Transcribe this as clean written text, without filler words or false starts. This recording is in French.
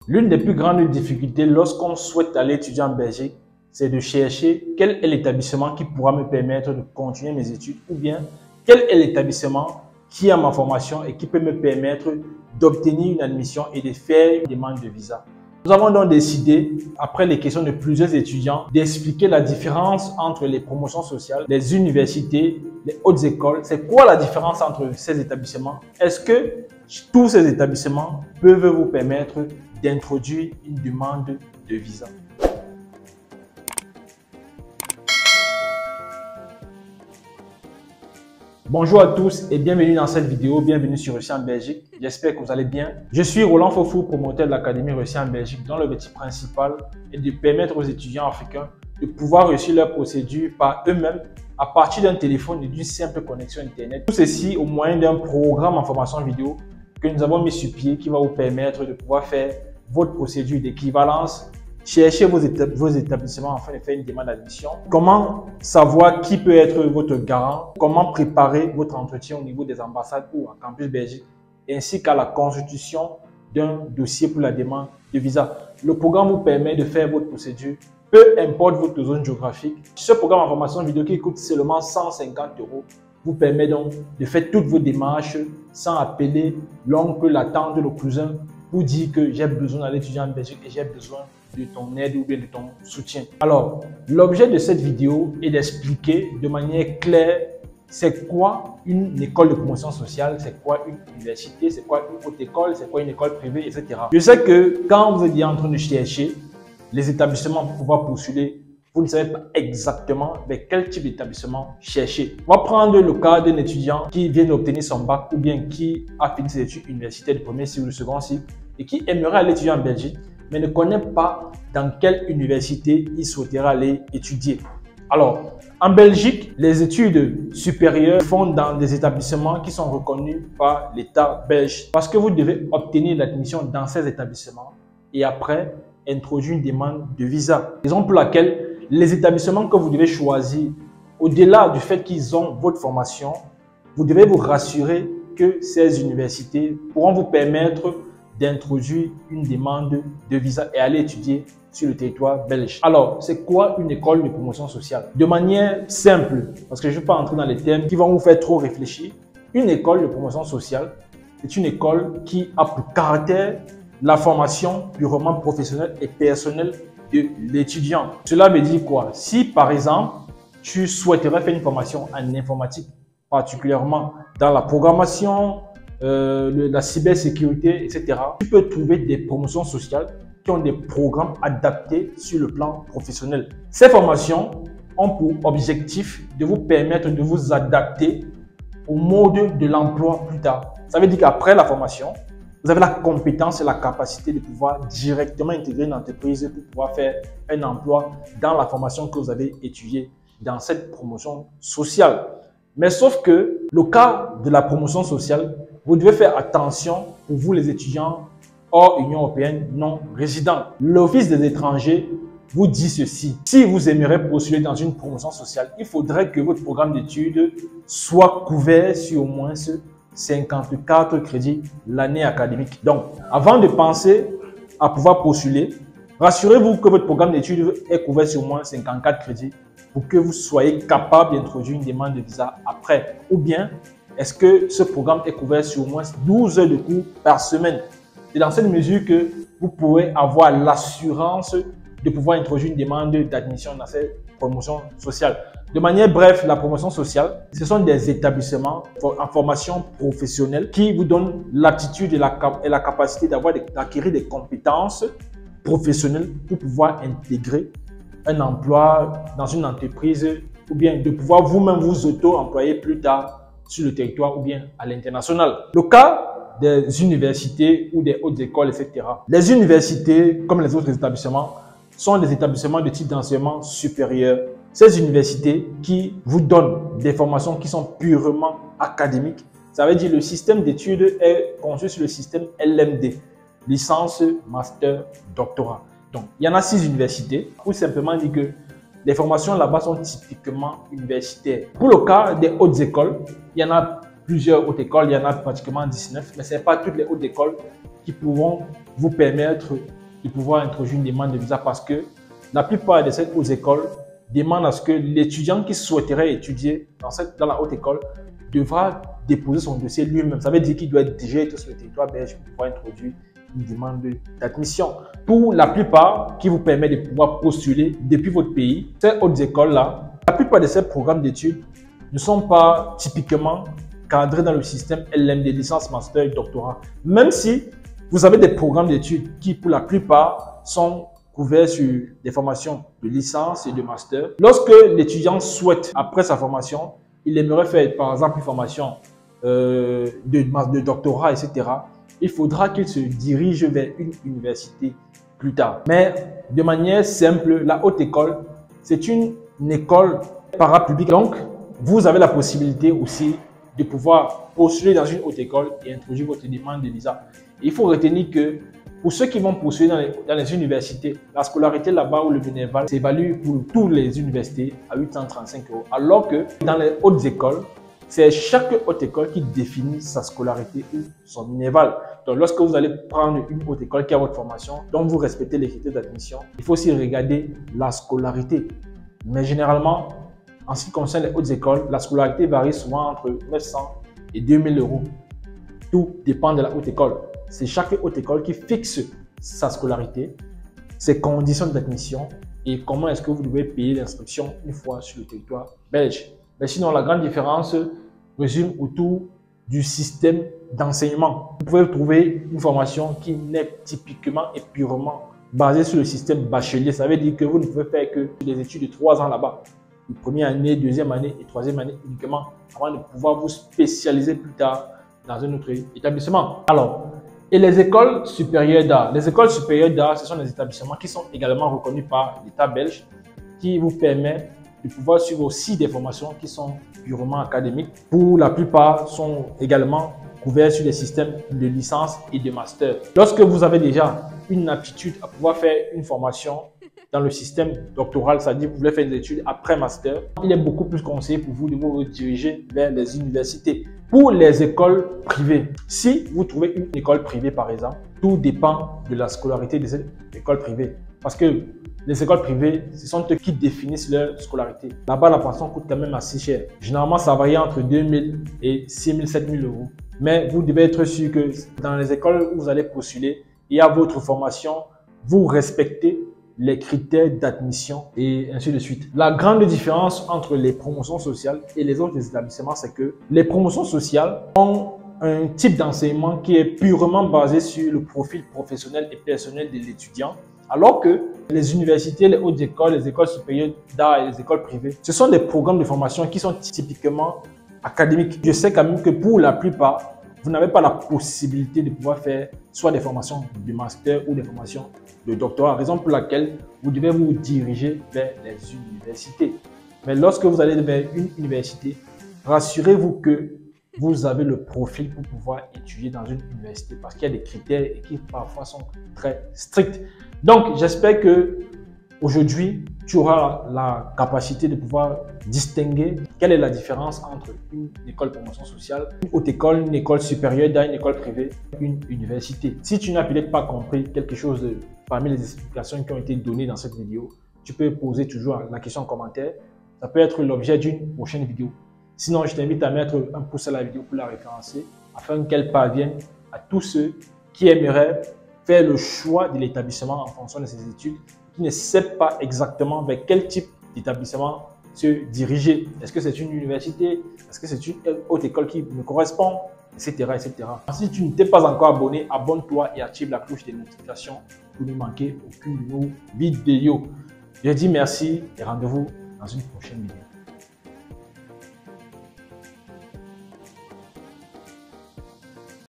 L'une des plus grandes difficultés lorsqu'on souhaite aller étudier en Belgique, c'est de chercher quel est l'établissement qui pourra me permettre de continuer mes études ou bien quel est l'établissement qui a ma formation et qui peut me permettre d'obtenir une admission et de faire une demande de visa. Nous avons donc décidé, après les questions de plusieurs étudiants, d'expliquer la différence entre les promotions sociales, les universités, les hautes écoles. C'est quoi la différence entre ces établissements? Est-ce que tous ces établissements peuvent vous permettre d'introduire une demande de visa? Bonjour à tous et bienvenue dans cette vidéo, bienvenue sur Réussir en Belgique. J'espère que vous allez bien. Je suis Roland Fofou, promoteur de l'Académie Réussir en Belgique, dont l'objectif principal est de permettre aux étudiants africains de pouvoir réussir leur procédure par eux-mêmes à partir d'un téléphone et d'une simple connexion Internet. Tout ceci au moyen d'un programme en formation vidéo que nous avons mis sur pied qui va vous permettre de pouvoir faire votre procédure d'équivalence, chercher vos établissements afin de faire une demande d'admission. Comment savoir qui peut être votre garant? Comment préparer votre entretien au niveau des ambassades ou à Campus Belgique, ainsi qu'à la constitution d'un dossier pour la demande de visa. Le programme vous permet de faire votre procédure, peu importe votre zone géographique. Ce programme en formation vidéo qui coûte seulement 150 € vous permet donc de faire toutes vos démarches sans appeler l'oncle, la tante, le cousin pour dire que j'ai besoin d'aller étudier en Belgique et j'ai besoin de ton aide ou bien de ton soutien. Alors, l'objet de cette vidéo est d'expliquer de manière claire c'est quoi une école de promotion sociale, c'est quoi une université, c'est quoi une haute école, c'est quoi une école privée, etc. Je sais que quand vous êtes en train de chercher les établissements pour pouvoir postuler, vous ne savez pas exactement vers quel type d'établissement chercher. On va prendre le cas d'un étudiant qui vient d'obtenir son bac ou bien qui a fini ses études universitaires de premier cycle ou de second cycle et qui aimerait aller étudier en Belgique, mais ne connaît pas dans quelle université il souhaitera aller étudier. Alors, en Belgique, les études supérieures se font dans des établissements qui sont reconnus par l'État belge parce que vous devez obtenir l'admission dans ces établissements et après introduire une demande de visa. Raison pour laquelle les établissements que vous devez choisir, au-delà du fait qu'ils ont votre formation, vous devez vous rassurer que ces universités pourront vous permettre d'introduire une demande de visa et aller étudier sur le territoire belge. Alors, c'est quoi une école de promotion sociale? De manière simple, parce que je ne vais pas entrer dans les termes qui vont vous faire trop réfléchir, une école de promotion sociale, c'est une école qui a pour caractère la formation purement professionnelle et personnelle de l'étudiant. Cela veut dire quoi? Si par exemple, tu souhaiterais faire une formation en informatique, particulièrement dans la programmation, la cybersécurité, etc. Tu peux trouver des promotions sociales qui ont des programmes adaptés sur le plan professionnel. Ces formations ont pour objectif de vous permettre de vous adapter au mode de l'emploi plus tard. Ça veut dire qu'après la formation, vous avez la compétence et la capacité de pouvoir directement intégrer une entreprise pour pouvoir faire un emploi dans la formation que vous avez étudiée dans cette promotion sociale. Mais sauf que le cas de la promotion sociale, vous devez faire attention pour vous les étudiants hors Union européenne non résidents. L'Office des étrangers vous dit ceci. Si vous aimeriez postuler dans une promotion sociale, il faudrait que votre programme d'études soit couvert sur au moins 54 crédits l'année académique. Donc, avant de penser à pouvoir postuler, rassurez-vous que votre programme d'études est couvert sur au moins 54 crédits pour que vous soyez capable d'introduire une demande de visa après. Ou bien, est-ce que ce programme est couvert sur au moins 12 heures de cours par semaine? C'est dans cette mesure que vous pourrez avoir l'assurance de pouvoir introduire une demande d'admission dans cette promotion sociale. De manière brève, la promotion sociale, ce sont des établissements en formation professionnelle qui vous donnent l'aptitude et la capacité d'acquérir des compétences professionnelles pour pouvoir intégrer un emploi dans une entreprise ou bien de pouvoir vous-même vous auto-employer plus tard sur le territoire ou bien à l'international. Le cas des universités ou des hautes écoles, etc. Les universités, comme les autres établissements, sont des établissements de type d'enseignement supérieur. Ces universités qui vous donnent des formations qui sont purement académiques, ça veut dire le système d'études est conçu sur le système LMD, licence, master, doctorat. Donc, il y en a 6 universités. Pour simplement dire que les formations là-bas sont typiquement universitaires. Pour le cas des hautes écoles, il y en a plusieurs hautes écoles, il y en a pratiquement 19, mais ce n'est pas toutes les hautes écoles qui pourront vous permettre de pouvoir introduire une demande de visa parce que la plupart de ces hautes écoles demandent à ce que l'étudiant qui souhaiterait étudier dans la haute école devra déposer son dossier lui-même. Ça veut dire qu'il doit déjà être sur le territoire belge pour pouvoir introduire une demande d'admission. Pour la plupart, qui vous permet de pouvoir postuler depuis votre pays, ces hautes écoles-là, la plupart de ces programmes d'études ne sont pas typiquement cadrés dans le système LM des licences, master et doctorat. Même si vous avez des programmes d'études qui, pour la plupart, sont couverts sur des formations de licence et de master. Lorsque l'étudiant souhaite, après sa formation, il aimerait faire, par exemple, une formation de doctorat, etc., il faudra qu'il se dirige vers une université plus tard. Mais de manière simple, la haute école, c'est une école parapublique. Donc, vous avez la possibilité aussi de pouvoir postuler dans une haute école et introduire votre demande de visa. Et il faut retenir que pour ceux qui vont postuler dans les universités, la scolarité là-bas ou le bénéval s'évalue pour toutes les universités à 835 €. Alors que dans les hautes écoles, c'est chaque haute école qui définit sa scolarité ou son minéval. Donc, lorsque vous allez prendre une haute école qui a votre formation, dont vous respectez les critères d'admission, il faut aussi regarder la scolarité. Mais généralement, en ce qui concerne les hautes écoles, la scolarité varie souvent entre 900 et 2000 €. Tout dépend de la haute école. C'est chaque haute école qui fixe sa scolarité, ses conditions d'admission et comment est-ce que vous devez payer l'inscription une fois sur le territoire belge. Mais sinon, la grande différence résume autour du système d'enseignement. Vous pouvez trouver une formation qui n'est typiquement et purement basée sur le système bachelier. Ça veut dire que vous ne pouvez faire que des études de 3 ans là-bas. Une première année, deuxième année et troisième année uniquement avant de pouvoir vous spécialiser plus tard dans un autre établissement. Alors, et les écoles supérieures d'art. Les écoles supérieures d'art, ce sont des établissements qui sont également reconnus par l'État belge qui vous permet de pouvoir suivre aussi des formations qui sont purement académiques. Pour la plupart, sont également couverts sur des systèmes de licence et de master. Lorsque vous avez déjà une aptitude à pouvoir faire une formation dans le système doctoral, c'est-à-dire que vous voulez faire des études après master, il est beaucoup plus conseillé pour vous de vous rediriger vers les universités. Pour les écoles privées, si vous trouvez une école privée par exemple, tout dépend de la scolarité de cette école privée. Parce que les écoles privées, ce sont eux qui définissent leur scolarité. Là-bas, la pension coûte quand même assez cher. Généralement, ça varie entre 2000 et 6000, 7000 €. Mais vous devez être sûr que dans les écoles où vous allez postuler et à votre formation, vous respectez les critères d'admission et ainsi de suite. La grande différence entre les promotions sociales et les autres établissements, c'est que les promotions sociales ont un type d'enseignement qui est purement basé sur le profil professionnel et personnel de l'étudiant, alors que les universités, les hautes écoles, les écoles supérieures d'art et les écoles privées, ce sont des programmes de formation qui sont typiquement académiques. Je sais quand même que pour la plupart, vous n'avez pas la possibilité de pouvoir faire soit des formations de master ou des formations de doctorat, raison pour laquelle vous devez vous diriger vers les universités. Mais lorsque vous allez vers une université, rassurez-vous que vous avez le profil pour pouvoir étudier dans une université parce qu'il y a des critères qui parfois sont très stricts. Donc, j'espère que aujourd'hui, tu auras la capacité de pouvoir distinguer quelle est la différence entre une école de promotion sociale, une haute école, une école supérieure, dans une école privée, une université. Si tu n'as peut-être pas compris quelque chose parmi les explications qui ont été données dans cette vidéo, tu peux poser toujours la question en commentaire. Ça peut être l'objet d'une prochaine vidéo. Sinon, je t'invite à mettre un pouce à la vidéo pour la référencer afin qu'elle parvienne à tous ceux qui aimeraient faire le choix de l'établissement en fonction de ses études, qui ne savent pas exactement vers quel type d'établissement se diriger. Est-ce que c'est une université? Est-ce que c'est une haute école qui me correspond? Etc. etc. Si tu ne t'es pas encore abonné, abonne-toi et active la cloche des notifications pour ne manquer aucune de nos vidéos. Je dis merci et rendez-vous dans une prochaine vidéo.